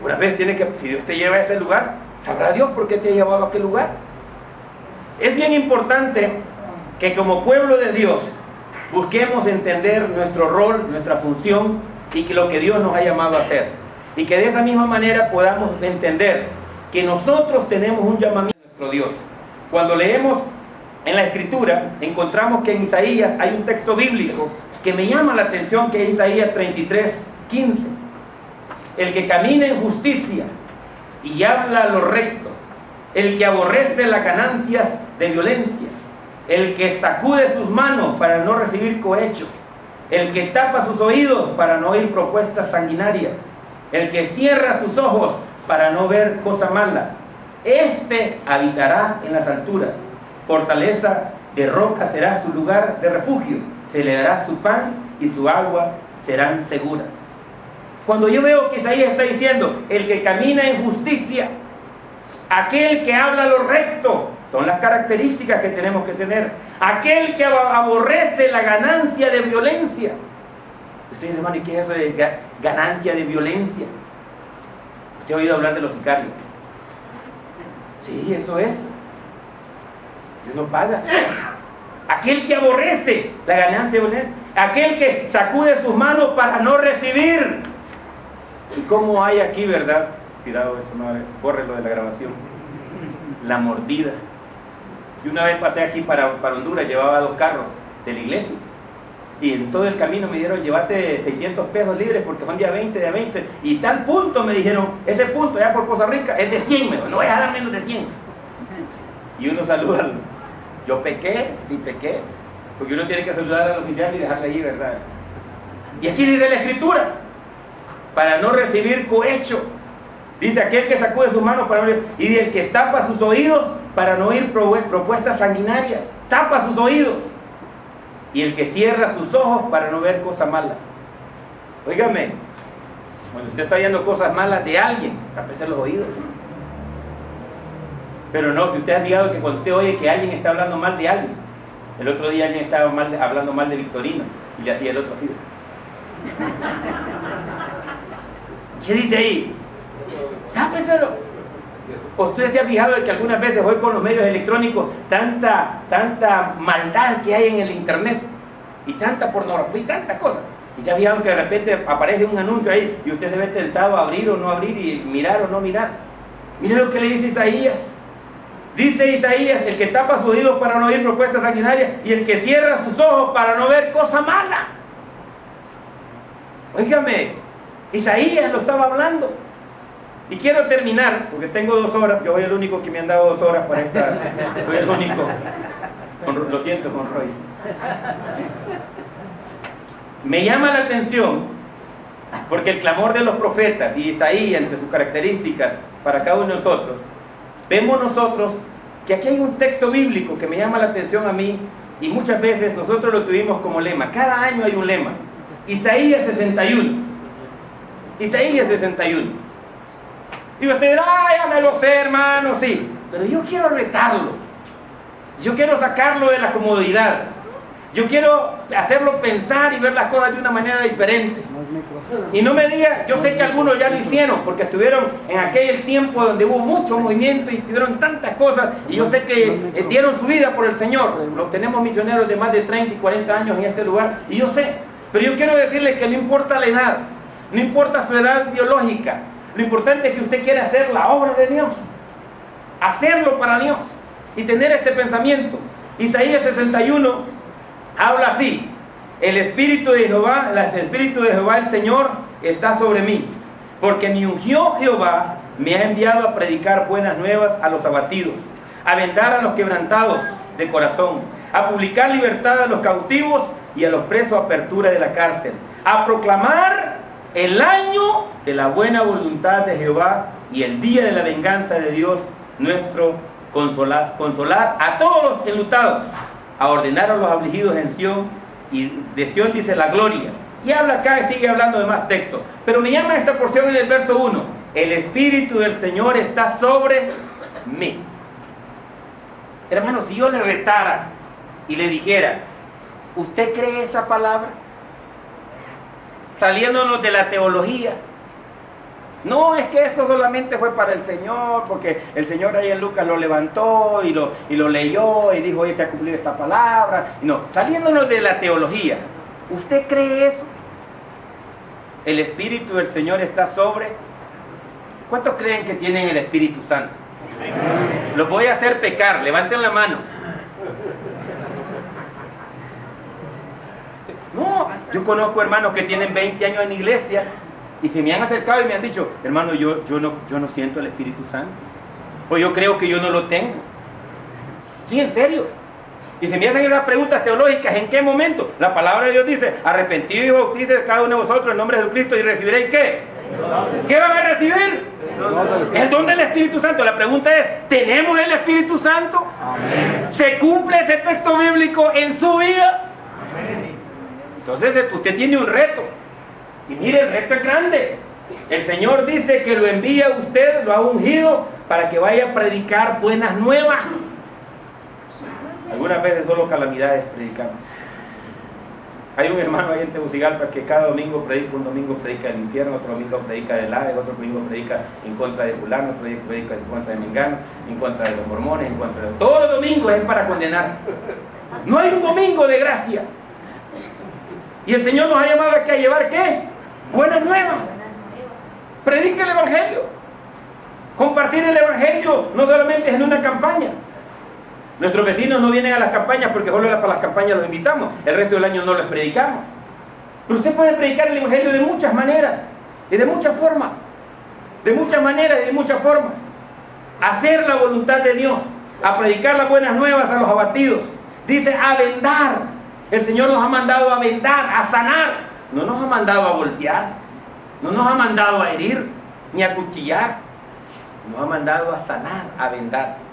[SPEAKER 1] Una vez si Dios te lleva a ese lugar, sabrá Dios por qué te ha llevado a aquel lugar. Es bien importante que como pueblo de Dios busquemos entender nuestro rol, nuestra función y lo que Dios nos ha llamado a hacer. Y que de esa misma manera podamos entender que nosotros tenemos un llamamiento a nuestro Dios. Cuando leemos en la Escritura, encontramos que en Isaías hay un texto bíblico que me llama la atención, que es Isaías 33:15. El que camina en justicia y habla lo recto, el que aborrece las ganancias de violencia, el que sacude sus manos para no recibir cohecho, el que tapa sus oídos para no oír propuestas sanguinarias, el que cierra sus ojos para no ver cosa mala, este habitará en las alturas, fortaleza de roca será su lugar de refugio, se le dará su pan y su agua serán seguras. Cuando yo veo que Isaías está diciendo, el que camina en justicia, aquel que habla lo recto, son las características que tenemos que tener, aquel que aborrece la ganancia de violencia. Usted dice, hermano, ¿y qué es eso de ganancia de violencia? ¿Usted ha oído hablar de los sicarios? Sí, eso es. Uno paga. Aquel que aborrece la ganancia de violencia, aquel que sacude sus manos para no recibir. ¿Y cómo hay aquí, verdad? Cuidado, eso no, corre lo de la grabación. La mordida. Y una vez pasé aquí para Honduras, llevaba 2 carros de la iglesia. Y en todo el camino me dijeron, llévate 600 pesos libres porque son día 20, día 20. Y tal punto me dijeron, ese punto allá por Poza Rica es de 100, no voy a dar menos de 100. Y uno saluda, yo pequé, sí pequé, porque uno tiene que saludar al oficial y dejarle allí, ¿verdad? Y aquí dice la escritura, para no recibir cohecho. Dice aquel que sacude sus manos para no oír, y el que tapa sus oídos para no oír propuestas sanguinarias, tapa sus oídos. Y el que cierra sus ojos para no ver cosas malas. Óigame, cuando usted está viendo cosas malas de alguien, tápese los oídos. Pero no, si usted ha fijado que cuando usted oye que alguien está hablando mal de alguien, el otro día alguien estaba hablando mal de Victorino, y le hacía el otro así. ¿Qué dice ahí? Tápeselo. Usted se ha fijado de que algunas veces hoy con los medios electrónicos tanta maldad que hay en el internet y tanta pornografía y tantas cosas, y se ha fijado que de repente aparece un anuncio ahí y usted se ve tentado a abrir o no abrir y mirar o no mirar. Mire lo que le dice Isaías. Dice Isaías, el que tapa sus oídos para no oír propuestas sanguinarias y el que cierra sus ojos para no ver cosa mala. Óigame, Isaías lo estaba hablando. Y quiero terminar, porque tengo 2 horas, que hoy el único que me han dado 2 horas para esta, soy el único, lo siento con Roy. Me llama la atención, porque el clamor de los profetas y Isaías, entre sus características, para cada uno de nosotros, vemos nosotros que aquí hay un texto bíblico que me llama la atención a mí, y muchas veces nosotros lo tuvimos como lema. Cada año hay un lema. Isaías 61. Isaías 61. Y usted dirá, ya me lo sé, hermano, sí. Pero yo quiero retarlo. Yo quiero sacarlo de la comodidad. Yo quiero hacerlo pensar y ver las cosas de una manera diferente. Y no me diga, yo sé que algunos ya lo hicieron, porque estuvieron en aquel tiempo donde hubo mucho movimiento y hicieron tantas cosas, y yo sé que dieron su vida por el Señor. Tenemos misioneros de más de 30 y 40 años en este lugar, y yo sé. Pero yo quiero decirle que no importa la edad, no importa su edad biológica, lo importante es que usted quiera hacer la obra de Dios, hacerlo para Dios y tener este pensamiento. Isaías 61 habla así: el Espíritu de Jehová, el Señor, está sobre mí, porque me ungió Jehová, me ha enviado a predicar buenas nuevas a los abatidos, a vendar a los quebrantados de corazón, a publicar libertad a los cautivos y a los presos apertura de la cárcel, a proclamar el año de la buena voluntad de Jehová y el día de la venganza de Dios nuestro, consolar a todos los enlutados, a ordenar a los afligidos en Sión, y de Sión dice la gloria. Y habla acá y sigue hablando de más texto, pero me llama esta porción en el verso 1: el Espíritu del Señor está sobre mí. Hermano, si yo le retara y le dijera, ¿usted cree esa palabra? Saliéndonos de la teología. No, es que eso solamente fue para el Señor, porque el Señor ahí en Lucas lo levantó y lo leyó y dijo, hoy se ha cumplido esta palabra. No, saliéndonos de la teología, ¿usted cree eso? El Espíritu del Señor está sobre. ¿Cuántos creen que tienen el Espíritu Santo? Los voy a hacer pecar, levanten la mano. No, yo conozco hermanos que tienen 20 años en iglesia Y se me han acercado y me han dicho, hermano, yo no siento el Espíritu Santo. O yo creo que yo no lo tengo. Sí, en serio. Y se me hacen esas preguntas teológicas, ¿en qué momento? La palabra de Dios dice, arrepentido y bautícese cada uno de vosotros en nombre de Jesucristo y recibiréis ¿qué? ¿Qué van a recibir? El don del Espíritu Santo. La pregunta es, ¿tenemos el Espíritu Santo? Amén. ¿Se cumple ese texto bíblico en su vida? Amén. Entonces usted tiene un reto. Y mire, el reto es grande. El Señor dice que lo envía a usted, lo ha ungido para que vaya a predicar buenas nuevas. Algunas veces solo calamidades predicamos. Hay un hermano ahí en Tegucigalpa que cada domingo predica, un domingo predica el infierno, otro domingo predica del Hades, otro domingo predica en contra de fulano, otro domingo predica en contra de Mengano, en contra de los mormones, en contra de... Todos los domingos es para condenar. No hay un domingo de gracia. Y el Señor nos ha llamado aquí a llevar ¿qué? Buenas nuevas. Predique el Evangelio. Compartir el Evangelio no solamente es en una campaña. Nuestros vecinos no vienen a las campañas porque solo para las campañas los invitamos. El resto del año no les predicamos. Pero usted puede predicar el Evangelio de muchas maneras y de muchas formas. De muchas maneras y de muchas formas. Hacer la voluntad de Dios. A predicar las buenas nuevas a los abatidos. Dice a vendar. El Señor nos ha mandado a vendar, a sanar. No nos ha mandado a voltear. No nos ha mandado a herir ni a cuchillar. Nos ha mandado a sanar, a vendar.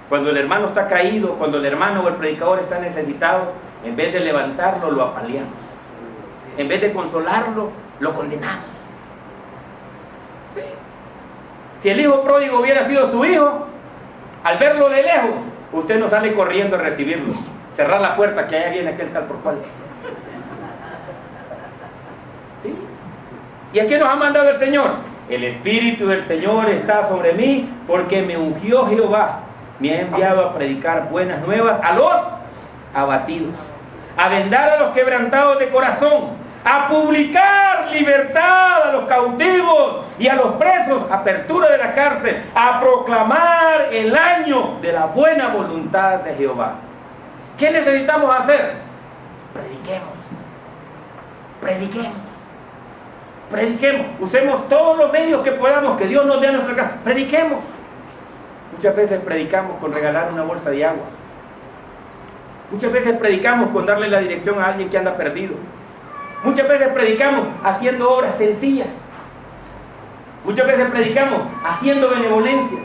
[SPEAKER 1] Cuando el hermano está caído, cuando el hermano o el predicador está necesitado, en vez de levantarlo, lo apaleamos. En vez de consolarlo, lo condenamos. ¿Sí? Si el hijo pródigo hubiera sido su hijo, al verlo de lejos, usted no sale corriendo a recibirlo. Cerrar la puerta, que allá viene aquel tal por cual. ¿Sí? ¿Y a qué nos ha mandado el Señor? El Espíritu del Señor está sobre mí porque me ungió Jehová. Me ha enviado a predicar buenas nuevas a los abatidos, a vendar a los quebrantados de corazón, a publicar libertad a los cautivos y a los presos, apertura de la cárcel, a proclamar el año de la buena voluntad de Jehová. ¿Qué necesitamos hacer? Prediquemos, prediquemos, prediquemos, usemos todos los medios que podamos, que Dios nos dé a nuestra casa, prediquemos. Muchas veces predicamos con regalar una bolsa de agua. Muchas veces predicamos con darle la dirección a alguien que anda perdido. Muchas veces predicamos haciendo obras sencillas. Muchas veces predicamos haciendo benevolencia.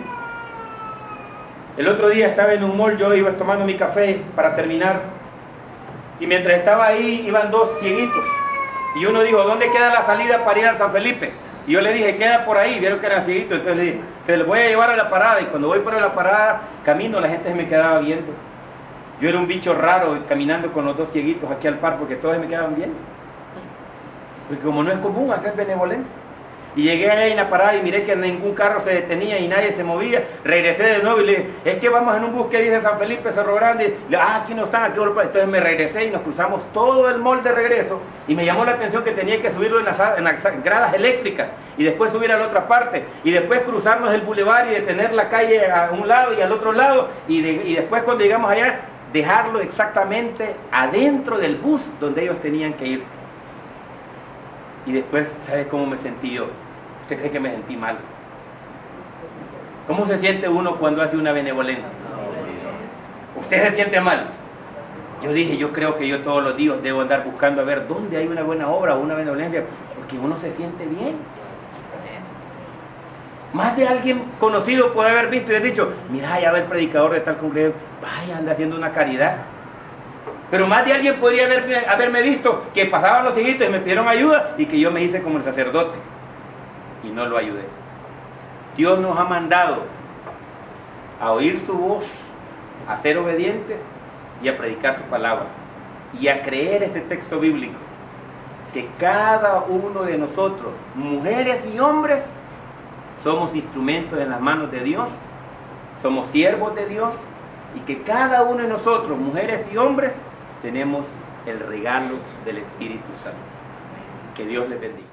[SPEAKER 1] El otro día estaba en un mall, yo iba tomando mi café para terminar. Y mientras estaba ahí, iban dos cieguitos. Y uno dijo, ¿dónde queda la salida para ir al San Felipe? Y yo le dije, queda por ahí, vieron que era cieguito, entonces le dije, te lo voy a llevar a la parada, y cuando voy para la parada, camino, la gente se me quedaba viendo. Yo era un bicho raro caminando con los dos cieguitos aquí al par, porque todos se me quedaban viendo. Porque como no es común hacer benevolencia. Y llegué ahí en la parada y miré que ningún carro se detenía y nadie se movía. Regresé de nuevo y le dije, es que vamos en un bus que dice San Felipe, Cerro Grande. Aquí no están, aquí. Entonces me regresé y nos cruzamos todo el mall de regreso. Y me llamó la atención que tenía que subirlo en las gradas eléctricas. Y después subir a la otra parte. Y después cruzarnos el bulevar y detener la calle a un lado y al otro lado. Y después cuando llegamos allá, dejarlo exactamente adentro del bus donde ellos tenían que irse. Y después, ¿sabe cómo me sentí yo? ¿Usted cree que me sentí mal? ¿Cómo se siente uno cuando hace una benevolencia? ¿Usted se siente mal? Yo dije, yo creo que yo todos los días debo andar buscando a ver dónde hay una buena obra o una benevolencia, porque uno se siente bien. Más de alguien conocido puede haber visto y haber dicho, mira, ya va el predicador de tal congreso, vaya, anda haciendo una caridad. Pero más de alguien podría haberme visto que pasaban los cieguitos y me pidieron ayuda y que yo me hice como el sacerdote y no lo ayudé. Dios nos ha mandado a oír su voz, a ser obedientes y a predicar su palabra y a creer ese texto bíblico, que cada uno de nosotros, mujeres y hombres, somos instrumentos en las manos de Dios, somos siervos de Dios, y que cada uno de nosotros, mujeres y hombres, tenemos el regalo del Espíritu Santo. Que Dios les bendiga.